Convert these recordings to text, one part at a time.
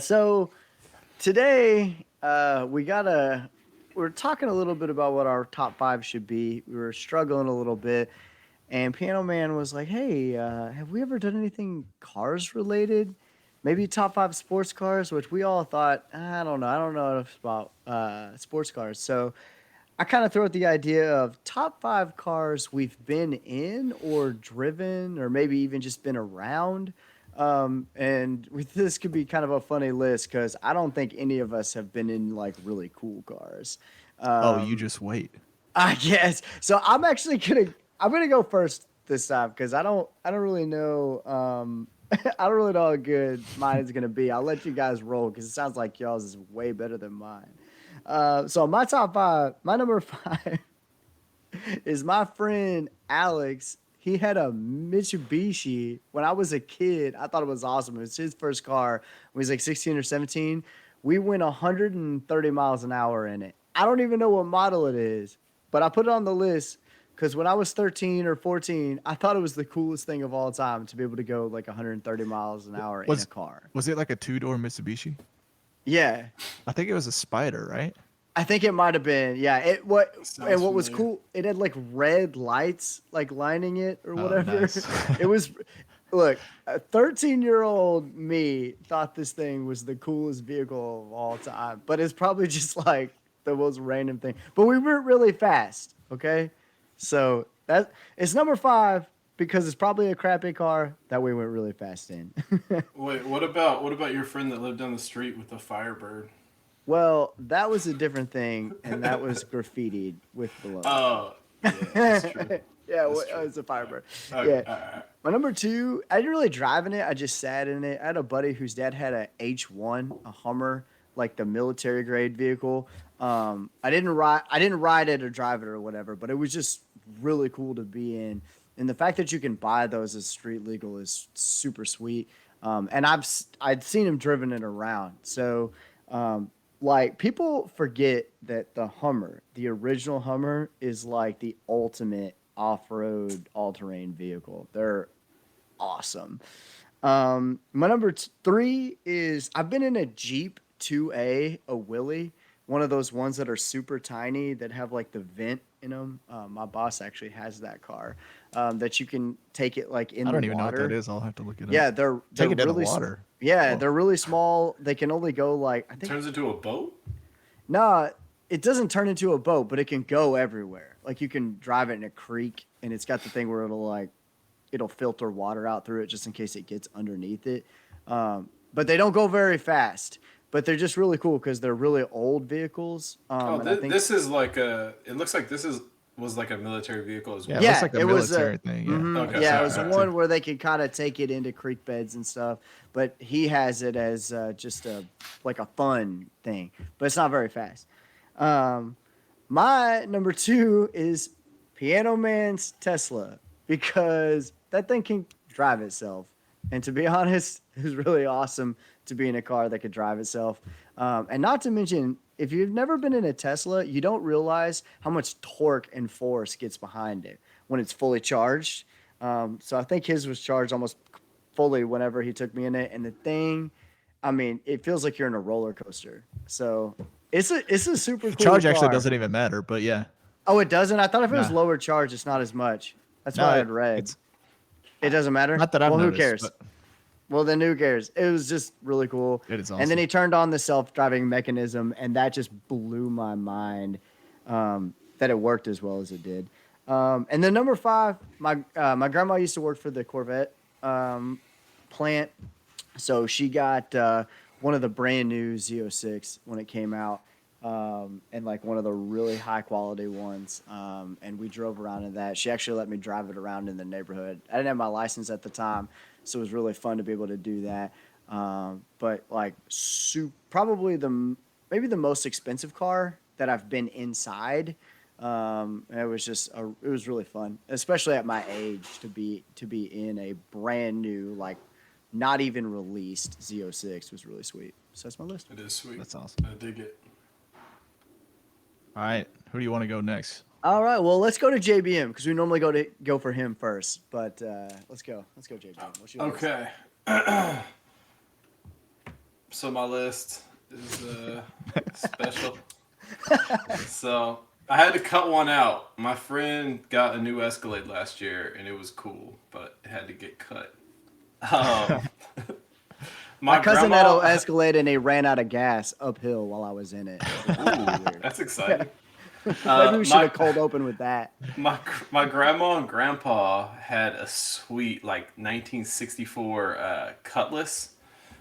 So today we're talking a little bit about what our top five should be. We were struggling a little bit, and Piano Man was like, "Hey, have we ever done anything cars related? Maybe top five sports cars," which we all thought, I don't know enough about sports cars. So I kind of throw out the idea of top five cars we've been in or driven, or maybe even just been around. And with this could be kind of a funny list because I don't think any of us have been in like really cool cars. Oh, you Um, just wait. I guess so. I'm gonna go first this time because I don't really know I don't really know how good mine is gonna be. I'll let you guys roll because it sounds like y'all's is way better than mine. So my top five, my number five is my friend Alex. He had a Mitsubishi when I was a kid. I thought it was awesome. It was his first car when he was like 16 or 17. We went 130 miles an hour in it. I don't even know what model it is, but I put it on the list because when I was 13 or 14, I thought it was the coolest thing of all time to be able to go like 130 miles an hour in a Was car. was it like a two-door Mitsubishi? Yeah, I think it was a Spider, right? I think it might have been. Yeah. Sounds What was familiar. cool, it had like red lights like lining it or Oh, whatever. nice. It was look, a 13-year-old me thought this thing was the coolest vehicle of all time, but it's probably just like the most random thing. But we went really fast, okay? So that it's number five because it's probably a crappy car that we went really fast in. Wait, what about your friend that lived down the street with the Firebird? Well, that was a different thing, and that was graffitied with baloney. Oh, yeah, that's true. Yeah, That's true. it's a Firebird. Okay, Yeah. My number two, I didn't really drive in it. I just sat in it. I had a buddy whose dad had a H1, a Hummer, like the military grade vehicle. I didn't ride it or drive it or whatever, but it was just really cool to be in. And the fact that you can buy those as street legal is super sweet. And I'd seen him driven it around. So like people forget that the Hummer, the original Hummer, is like the ultimate off-road all-terrain vehicle. They're awesome. My number three is I've been in a Jeep 2A, a Willie, one of those ones that are super tiny that have like the vent in them. My boss actually has that car that you can take it like in I the don't even know what that water. is. I'll have to look it up. Yeah, they're Take it in the really water. yeah, Oh, they're really small. They can only go like I it think turns into a boat. no, it doesn't turn into a boat, but it can go everywhere. Like you can drive it in a creek, and it's got the thing where it'll filter water out through it just in case it gets underneath it. But they don't go very fast. But they're just really cool because they're really old vehicles. Oh, And I think this is like a. It looks like this is was like a military vehicle as yeah, it well. looks yeah, like a it was military thing. Yeah, Okay, I yeah, it saw was that too. one where they could kind of take it into creek beds and stuff. But he has it as just a like a fun thing, but it's not very fast. Um, My number two is Piano Man's Tesla because that thing can drive itself. And to be honest, it was really awesome to be in a car that could drive itself. And not to mention, if you've never been in a Tesla, you don't realize how much torque and force gets behind it when it's fully charged. So I think his was charged almost fully whenever he took me in it. And the thing, I mean, it feels like you're in a roller coaster. So it's a super cool Charge actually car. doesn't even matter, but yeah, Oh, it doesn't. I thought if it was nah, lower charge, it's not as much. That's what I no, had read. it's It doesn't matter. not that I've Well, who noticed, cares? but Well, then who cares? It was just really cool. it is And then awesome. he turned on the self-driving mechanism, and that just blew my mind that it worked as well as it did. And then number five, my grandma used to work for the Corvette plant, so she got one of the brand new Z06 when it came out, and like one of the really high quality ones. And we drove around in that. She actually let me drive it around in the neighborhood. I didn't have my license at the time, so it was really fun to be able to do that. But like, probably maybe the most expensive car that I've been inside. It was it was really fun, especially at my age to be in a brand new like not even released Z06 was really sweet. So that's my list. It is sweet. That's awesome. I dig it. All right, who do you want to go next? All right, well let's go to JBM because we normally go for him first. But let's go JBM. What's your list? Okay. So my list is special. So I had to cut one out. My friend got a new Escalade last year, and it was cool, but it had to get cut. Um, My my cousin had grandma. an Escalade and he ran out of gas uphill while I was in it. It was really Ooh, weird. that's exciting. Maybe we should My have cold open with that. my grandma and grandpa had a sweet like 1964 Cutlass,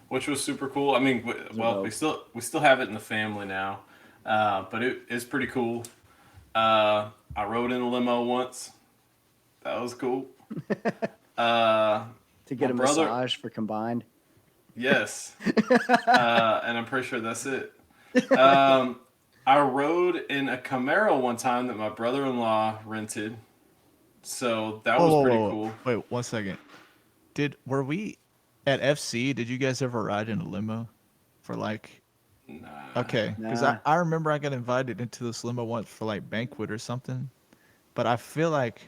which was super cool. I mean, Those are well, dope. we still have it in the family now, but it is pretty cool. I rode in a limo once. That was cool. Uh, To my get a brother, massage for combined. yes, and I'm pretty sure that's it. Um, I rode in a Camaro one time that my brother-in-law rented, so that Whoa, was whoa, pretty whoa, whoa. cool. Wait, 1 second. Were we at FC? Did you guys ever ride in a limo for like? Nah. Okay, because Nah. I remember I got invited into this limo once for like banquet or something, but I feel like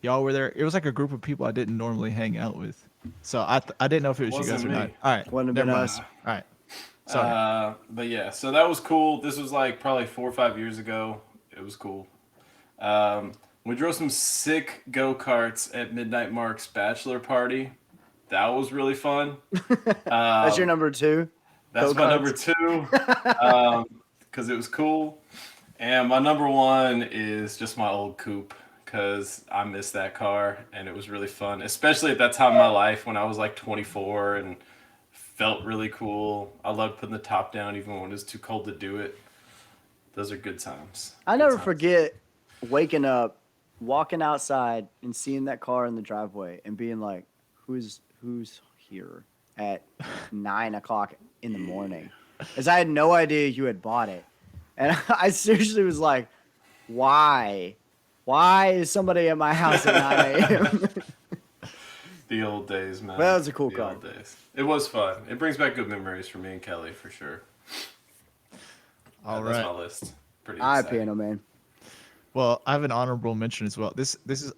y'all were there. It was like a group of people I didn't normally hang out with, so I didn't know if it was you guys Wasn't or not. me. All right, Wouldn't have been never mind. us. Nah. All right, sorry. But yeah, so that was cool. This was like probably 4 or 5 years ago. It was cool. Um, we drove some sick go karts at Midnight Mark's bachelor party. That was really fun. That's your Um, number two. that's Go my number karts. two because it was cool. And my number one is just my old coupe because I miss that car and it was really fun, especially at that time in my life when I was like 24 and felt really cool. I loved putting the top down even when it was too cold to do it. Those are good times. I Good never times. forget waking up, walking outside, and seeing that car in the driveway and being like, "Who's here at 9 o'clock in the morning?" As I had no idea you had bought it, and I seriously was like, "Why? Why is somebody at my house at 9 a.m.?" The old days, man. Well, that was a cool The car. old days. It was fun. It brings back good memories for me and Kelly for sure. All That's right. my list. Pretty I exciting. piano man. Well, I have an honorable mention as well.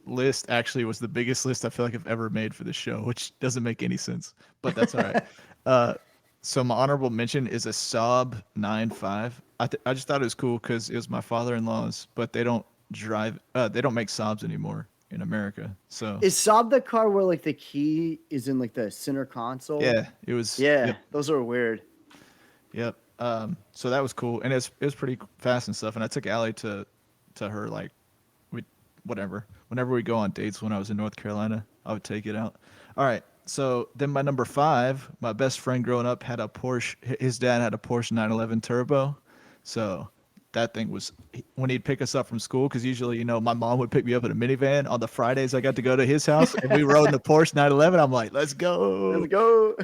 List actually was the biggest list I feel like I've ever made for the show, which doesn't make any sense, but that's all right. Uh, so my honorable mention is a Saab 95. I just thought it was cool because it was my father-in-law's, but they don't make Saabs anymore in America. So Is Saab the car where like the key is in like the center console? yeah, it was. Yeah, Yep, those are weird. yep. So that was cool, and it was pretty fast and stuff. And I took Allie to her like we whatever. Whenever we go on dates when I was in North Carolina, I would take it out. All right. So then my number five, my best friend growing up had a Porsche. His dad had a Porsche 911 Turbo. So that thing was when he'd pick us up from school, because usually, my mom would pick me up in a minivan. On the Fridays, I got to go to his house and we rode in the Porsche 911. I'm like, let's go. Let's go.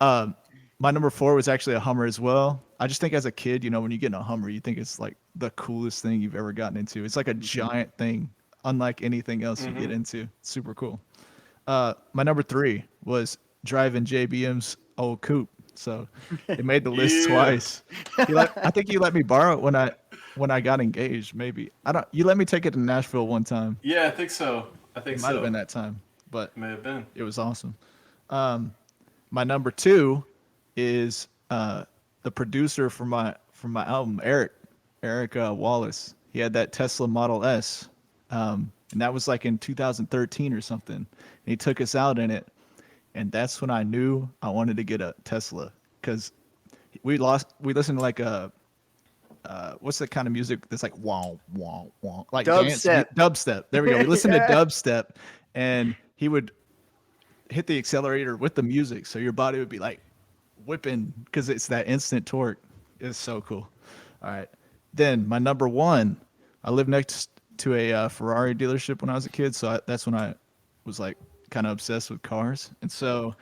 Um, my number four was actually a Hummer as well. I just think as a kid, when you get in a Hummer, you think it's like the coolest thing you've ever gotten into. It's like a giant thing, unlike anything else you get into. Super cool. My number three was driving JBM's old coupe. So it made the list Yeah. twice. I think you let me borrow it when I got engaged. Maybe I don't. You let me take it to Nashville one time. Yeah, I think so. I think It so. might have been that time, but May have been. it was awesome. My number two is the producer for my album, Eric Wallace. He had that Tesla Model S, and that was like in 2013 or something. And he took us out in it, and that's when I knew I wanted to get a Tesla, because we listened to like a what's the kind of music that's like wow wow wow, like Dubstep. dubstep. There we go. We listened Yeah. to dubstep, and he would hit the accelerator with the music, so your body would be like whipping because it's that instant torque. It's so cool. All right, then my number one, I lived next to a Ferrari dealership when I was a kid, so that's when I was like kind of obsessed with cars. And so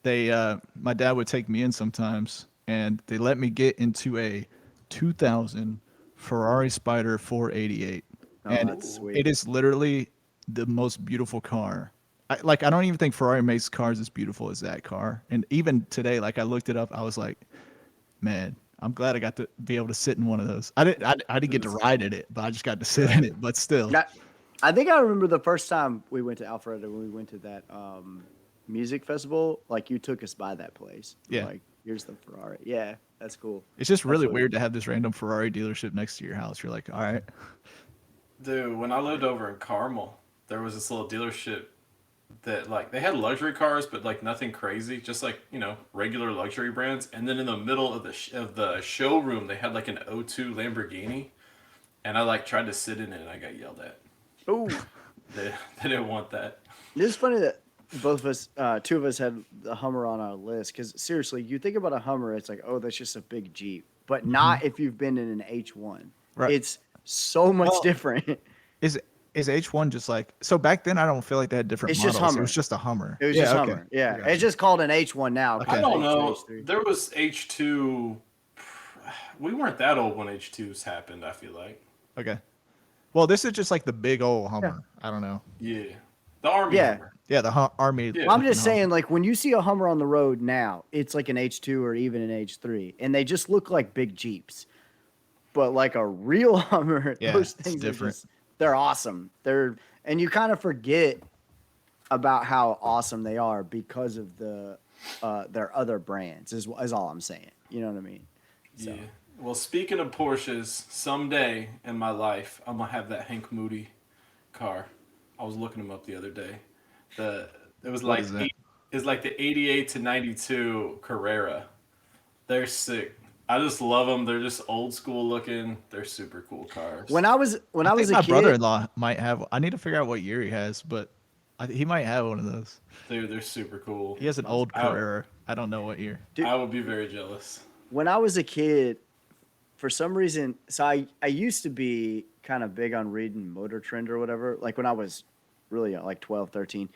my dad would take me in sometimes, and they let me get into a 2000 Ferrari Spider 488. Oh, And that's sweet. it is literally the most beautiful car. I don't even think Ferrari makes cars as beautiful as that car. And even today, like I looked it up, I was like, man, I'm glad I got to be able to sit in one of those. I didn't get to ride in it, but I just got to sit in it. But still, I think I remember the first time we went to Alpharetta when we went to that music festival, like you took us by that place. Yeah. Like, here's the Ferrari. Yeah, that's cool. It's just really Absolutely. weird to have this random Ferrari dealership next to your house. You're like, all right. Dude, when I lived over in Carmel, there was this little dealership that like they had luxury cars, but like nothing crazy, just like regular luxury brands. And then in the middle of the showroom, they had like an O2 Lamborghini, and I like tried to sit in it, and I got yelled at. Oh, They didn't want that. it's funny that both of us, two of us, had the Hummer on our list. Because seriously, you think about a Hummer, it's like, oh, that's just a big Jeep, but not if you've been in an H1. Right. It's so much different. Is H1 just like so? Back then, I don't feel like they had different It's models. just Hummer. It was just a Hummer. It was Yeah, just okay. Hummer. Yeah, I got it's you. just called an H1 now. Okay. I don't H2, know. H3. There was H2. We weren't that old when H2s happened, I feel like. Okay. Well, this is just like the big old Hummer. I don't know. Yeah. The Army Yeah. Hummer. Yeah, the Army. Yeah. Well, I'm just Hummer. saying, like, when you see a Hummer on the road now, it's like an H2 or even an H3, and they just look like big Jeeps. But like a real Hummer, Yeah, those it's things different. they're awesome. And you kind of forget about how awesome they are because of their other brands. Is all I'm saying. You know what I mean? So. Yeah. Well, speaking of Porsches, someday in my life, I'm going to have that Hank Moody car. I was looking them up the other day. It was What like is that? it's like the 88 to 92 Carrera. They're sick. I just love them. They're just old school looking. They're super cool cars. When I was I think a my kid, brother-in-law might have. I need to figure out what year he has, but he might have one of those. Dude, they're super cool. He has an old I- Carrera. I don't know what year. Dude. I would be very jealous. when I was a kid, for some reason, so I used to be kind of big on reading Motor Trend or whatever, like when I was really young, like 12, 13.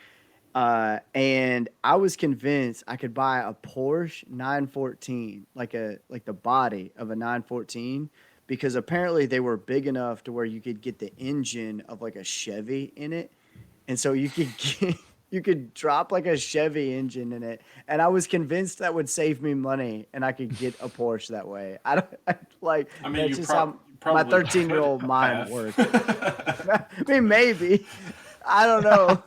And I was convinced I could buy a Porsche 914, like the body of a 914, because apparently they were big enough to where you could get the engine of like a Chevy in it. And so you could you could drop like a Chevy engine in it, and I was convinced that would save me money, and I could get a Porsche that way. I I mean, that's you just how probably my 13-year-old mind have. works. I mean, maybe. I don't know.